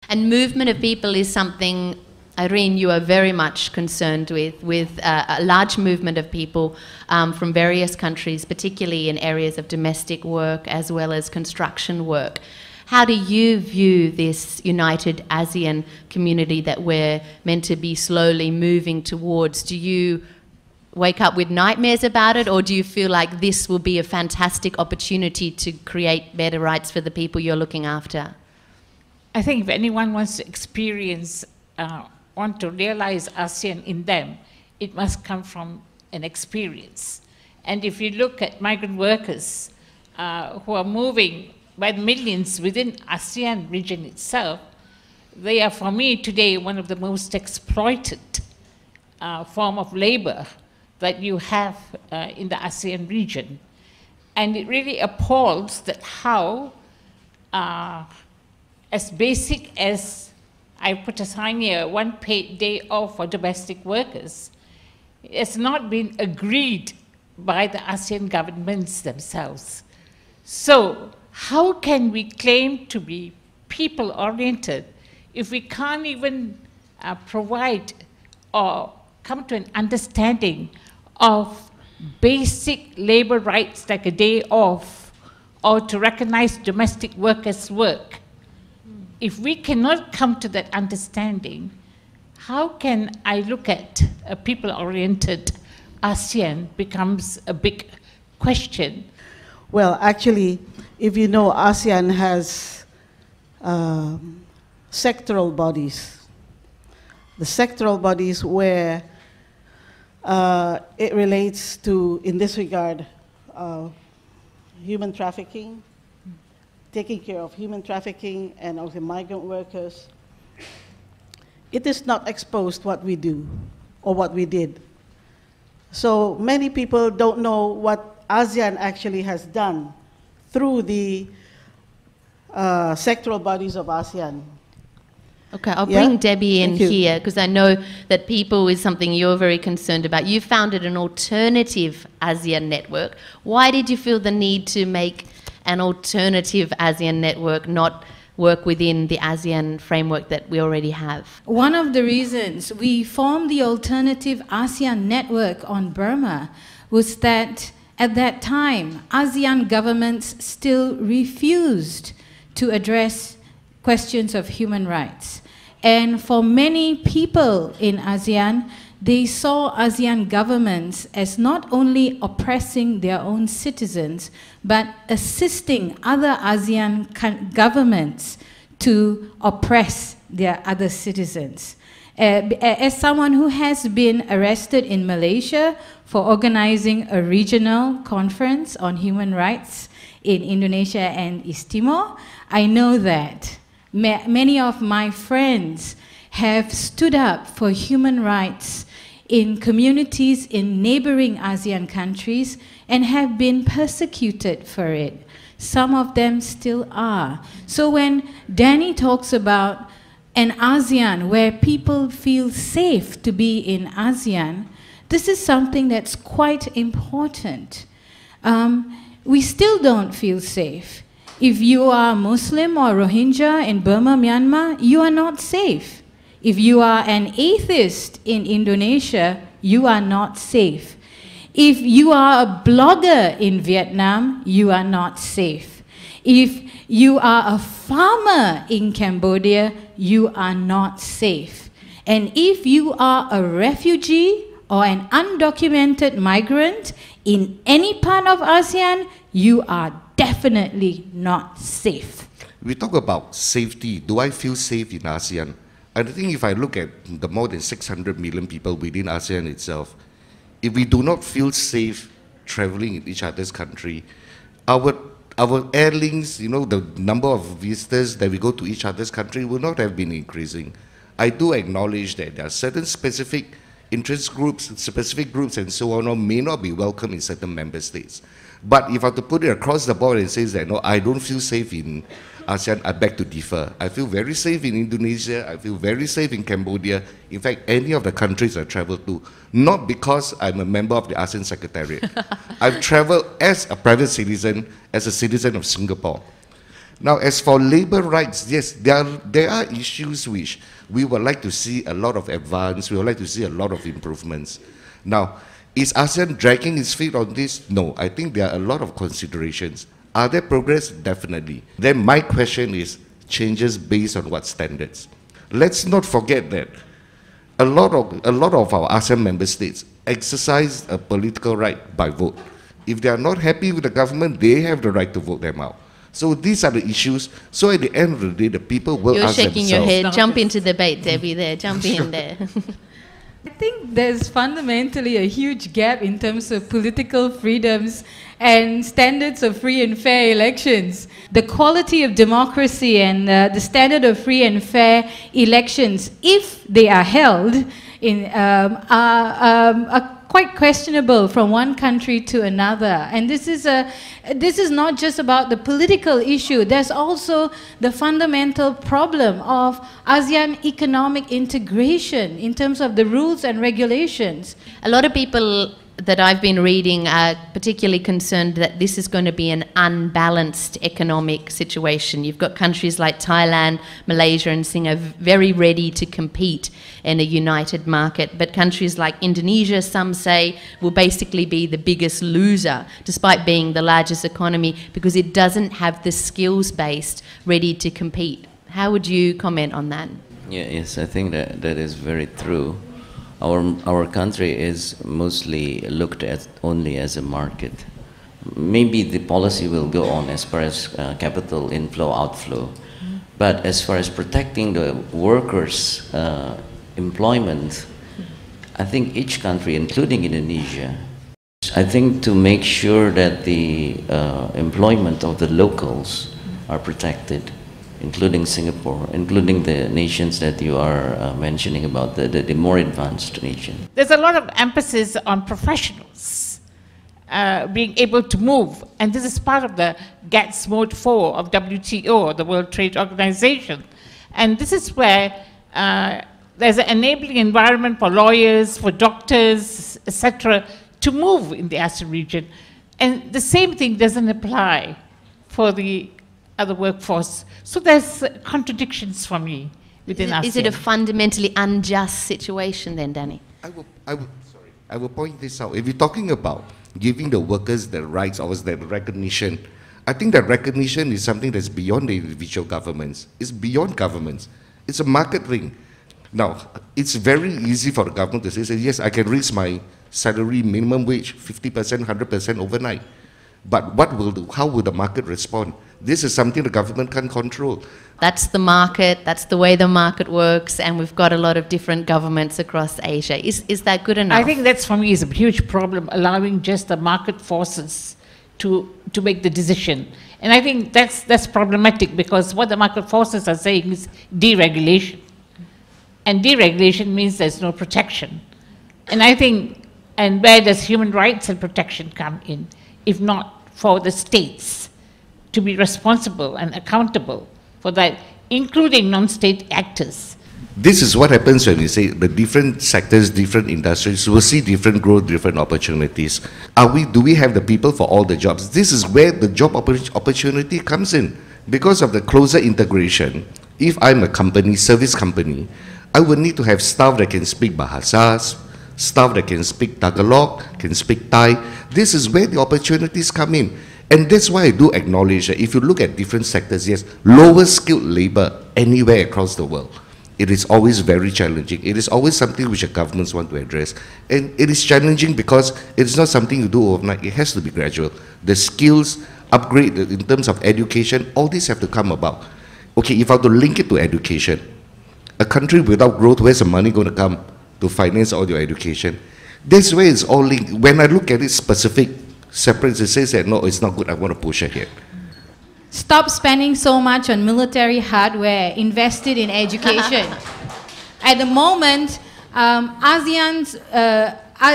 And movement of people is something, Irene, you are very much concerned with a large movement of people from various countries, particularly in areas of domestic work as well as construction work. How do you view this united ASEAN community that we're meant to be slowly moving towards? Do you wake up with nightmares about it, or do you feel like this will be a fantastic opportunity to create better rights for the people you're looking after? I think if anyone wants to experience, want to realize ASEAN in them, it must come from an experience. And if you look at migrant workers who are moving by millions within ASEAN region itself, they are, for me today, one of the most exploited form of labor that you have in the ASEAN region. And it really appalls that how, as basic as I put a sign here, 1 paid day off for domestic workers, it's not been agreed by the ASEAN governments themselves. So how can we claim to be people-oriented if we can't even provide or come to an understanding of basic labor rights like a day off or to recognize domestic workers' work? If we cannot come to that understanding, how can I look at a people-oriented ASEAN becomes a big question. Well, actually, if you know, ASEAN has sectoral bodies. The sectoral bodies where it relates to, in this regard, human trafficking, taking care of human trafficking and also migrant workers. It is not exposed what we do or what we did. So many people don't know what ASEAN actually has done through the sectoral bodies of ASEAN. Okay, I'll bring Debbie in here because I know that people is something you're very concerned about. You founded an alternative ASEAN network. Why did you feel the need to make an alternative ASEAN network, not work within the ASEAN framework that we already have? One of the reasons we formed the alternative ASEAN network on Burma was that at that time, ASEAN governments still refused to address questions of human rights. And for many people in ASEAN, they saw ASEAN governments as not only oppressing their own citizens, but assisting other ASEAN governments to oppress their other citizens. As someone who has been arrested in Malaysia for organizing a regional conference on human rights in Indonesia and East Timor, I know that many of my friends have stood up for human rights in communities in neighboring ASEAN countries and have been persecuted for it. Some of them still are. So when Danny talks about an ASEAN where people feel safe to be in ASEAN, this is something that's quite important. We still don't feel safe. If you are Muslim or Rohingya in Burma, Myanmar, you are not safe. If you are an atheist in Indonesia, you are not safe. If you are a blogger in Vietnam, you are not safe. If you are a farmer in Cambodia, you are not safe. And if you are a refugee or an undocumented migrant in any part of ASEAN, you are definitely not safe. We talk about safety. Do I feel safe in ASEAN? I think if I look at the more than 600 million people within ASEAN itself, if we do not feel safe traveling in each other's country, our airlinks, you know, the number of visitors that we go to each other's country will not have been increasing. I do acknowledge that there are certain specific interest groups, specific groups and so on, or may not be welcome in certain member states. But if I have to put it across the board and say that, no, I don't feel safe in ASEAN, I beg to differ. I feel very safe in Indonesia, I feel very safe in Cambodia, in fact, any of the countries I travel to, not because I'm a member of the ASEAN Secretariat. I've traveled as a private citizen, as a citizen of Singapore. Now, as for labor rights, yes, there are issues which we would like to see a lot of advance, we would like to see a lot of improvements. Now, is ASEAN dragging its feet on this? No, I think there are a lot of considerations. Are there progress? Definitely. Then my question is, changes based on what standards? Let's not forget that a lot of our ASEAN member states exercise a political right by vote. If they are not happy with the government, they have the right to vote them out. So these are the issues. So at the end of the day, the people will ask themselves. You're shaking your head. Jump into debate, Debbie, there. Jump in there. I think there's fundamentally a huge gap in terms of political freedoms and standards of free and fair elections. The quality of democracy and the standard of free and fair elections, if they are held, are quite questionable from one country to another. And this is not just about the political issue. There's also the fundamental problem of ASEAN economic integration in terms of the rules and regulations. A lot of people that I've been reading are particularly concerned that this is going to be an unbalanced economic situation. You've got countries like Thailand, Malaysia and Singapore very ready to compete in a united market, but countries like Indonesia, some say, will basically be the biggest loser despite being the largest economy because it doesn't have the skills base ready to compete. How would you comment on that? Yeah, yes, I think that is very true. Our country is mostly looked at only as a market. Maybe the policy will go on as far as capital inflow, outflow. But as far as protecting the workers' employment, I think each country, including Indonesia, I think to make sure that the employment of the locals are protected, including Singapore, including the nations that you are mentioning about, the more advanced nation. There's a lot of emphasis on professionals being able to move, and this is part of the GATS Mode 4 of WTO, the World Trade Organization. And this is where there's an enabling environment for lawyers, for doctors, etc., to move in the ASEAN region. And the same thing doesn't apply for the other workforce. So there's contradictions for me within ASEAN. Is it a fundamentally unjust situation then, Danny? I will point this out. If you're talking about giving the workers the rights or the recognition, I think that recognition is something that's beyond the individual governments. It's beyond governments. It's a market ring. Now, it's very easy for the government to say, yes, I can raise my salary minimum wage 50%, 100% overnight. But how will the market respond? This is something the government can't control. That's the market, that's the way the market works, and we've got a lot of different governments across Asia. Is that good enough? I think that's, for me, is a huge problem, allowing just the market forces to make the decision. And I think that's problematic, because what the market forces are saying is deregulation. And deregulation means there's no protection. And I think, and where does human rights and protection come in, if not for the states to be responsible and accountable for that, including non-state actors? This is what happens when you say the different sectors, different industries will see different growth, different opportunities. Do we have the people for all the jobs? This is where the job opportunity comes in. Because of the closer integration, if I'm a company, service company, I would need to have staff that can speak Bahasas, staff that can speak Tagalog, can speak Thai. This is where the opportunities come in. And that's why I do acknowledge that if you look at different sectors, yes, lower skilled labor anywhere across the world, it is always very challenging. It is always something which the governments want to address. And it is challenging because it is not something you do overnight. It has to be gradual. The skills upgrade in terms of education, all these have to come about. Okay, if I have to link it to education, a country without growth, where's the money going to come to finance all your education? That's where it's all linked. When I look at it specific, separate, it says that, no, it's not good, I want to push ahead. Stop spending so much on military hardware, invest it in education. At the moment,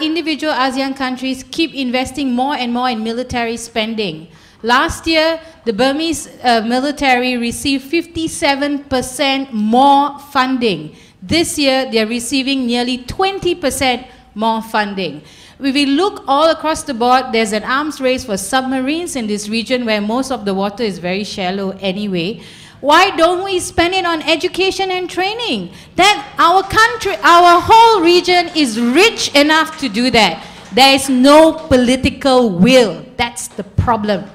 individual ASEAN countries keep investing more and more in military spending. Last year, the Burmese military received 57% more funding. This year, they're receiving nearly 20% more funding. If we look all across the board, there's an arms race for submarines in this region where most of the water is very shallow anyway. Why don't we spend it on education and training? That our country, our whole region is rich enough to do that. There is no political will. That's the problem.